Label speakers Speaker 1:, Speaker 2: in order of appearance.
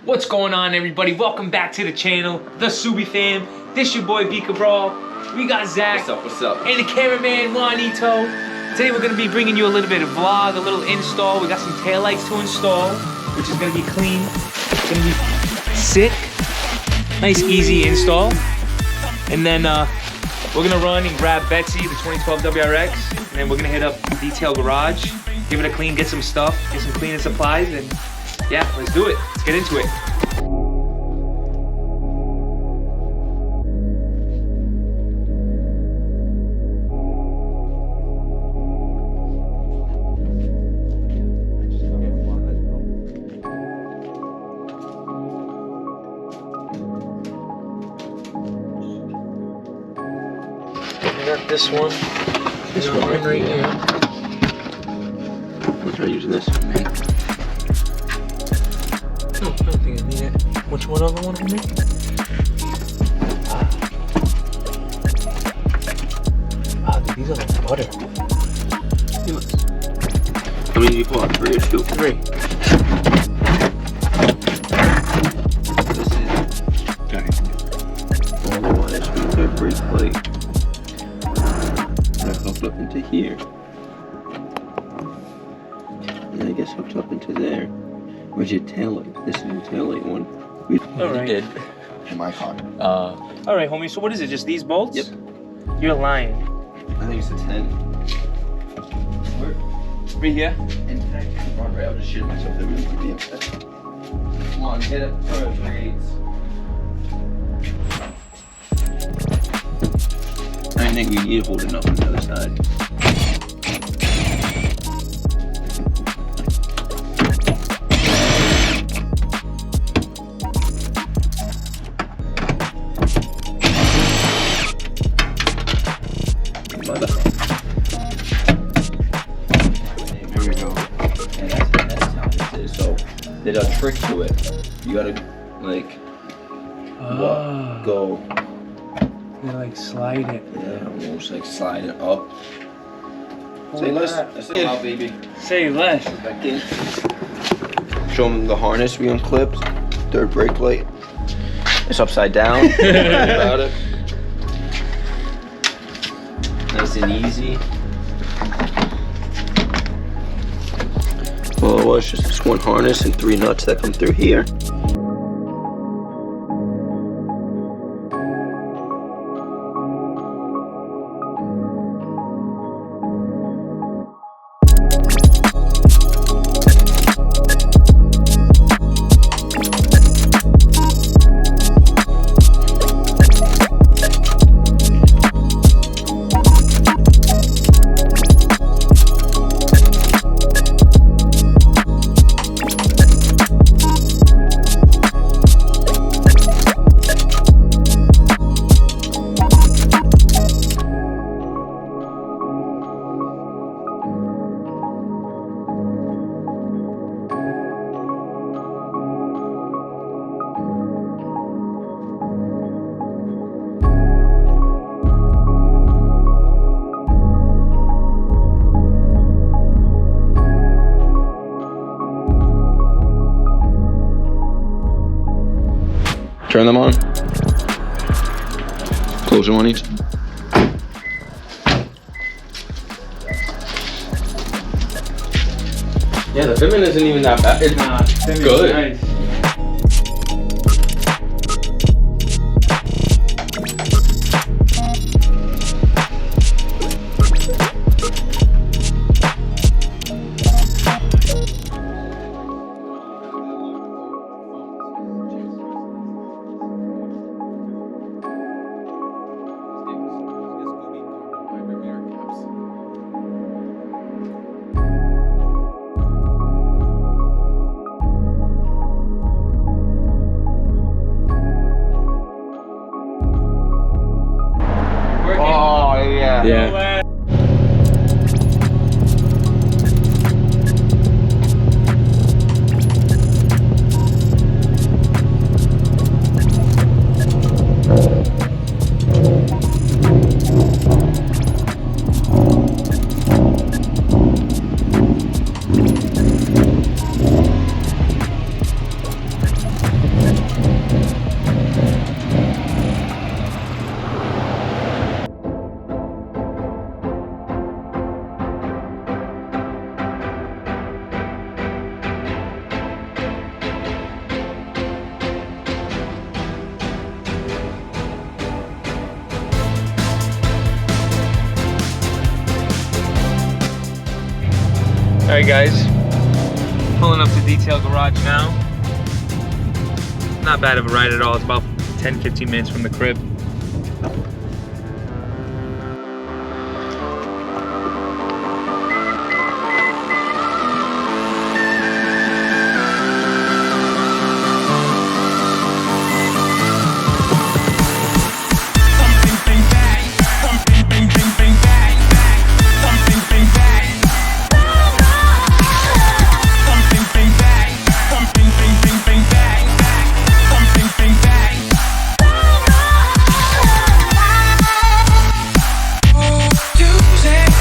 Speaker 1: What's going on, everybody? Welcome back to the channel, the Subi fam. This your boy B Cabral. We got Zach.
Speaker 2: What's up?
Speaker 1: And the cameraman Juanito. Today we're gonna be bringing you a little bit of vlog, a little install. We got some taillights to install, which is gonna be clean. It's gonna be sick. Nice, easy install. And then we're gonna run and grab Betsy, the 2012 WRX, and then we're gonna hit up Detail Garage, give it a clean, get some stuff, get some cleaning supplies, and yeah, let's do it. Let's get into it. I got this one. This one right here.
Speaker 2: I'll try using this.
Speaker 1: I don't think I need it. Which one other one I need? These are like butter.
Speaker 2: How many do you pull out? 3 or 2?
Speaker 1: 3.
Speaker 2: This is okay. All the wires from the brake plate are hooked up into here. And I guess hooked up into there. Where's your taillight? This is your taillight one.
Speaker 1: Alright.
Speaker 2: Did. In my car.
Speaker 1: Alright, homie, so what is it? Just these bolts?
Speaker 2: Yep.
Speaker 1: You're lying.
Speaker 2: I think it's a 10. Where?
Speaker 1: Right here?
Speaker 2: And right, I'll just shit myself. That really could be upset. Come on, get it for the grades. I think we need to hold it up on the other side. There's a trick to it. You gotta like go.
Speaker 1: You like slide it.
Speaker 2: Yeah, almost like slide it up.
Speaker 1: Hold
Speaker 2: Say less.
Speaker 1: that.
Speaker 2: That's it, baby.
Speaker 1: Say less.
Speaker 2: Back in. Show them the harness we unclipped. 3rd brake plate. It's upside down. Don't worry about it. Nice and easy. Well, it was just this one harness and 3 nuts that come through here. Turn them on. Close them on each. Yeah, the filming isn't even that bad. It's good.
Speaker 1: Nice. Alright guys, pulling up to detail garage now. Not bad of a ride at all. It's about 10-15 minutes from the crib.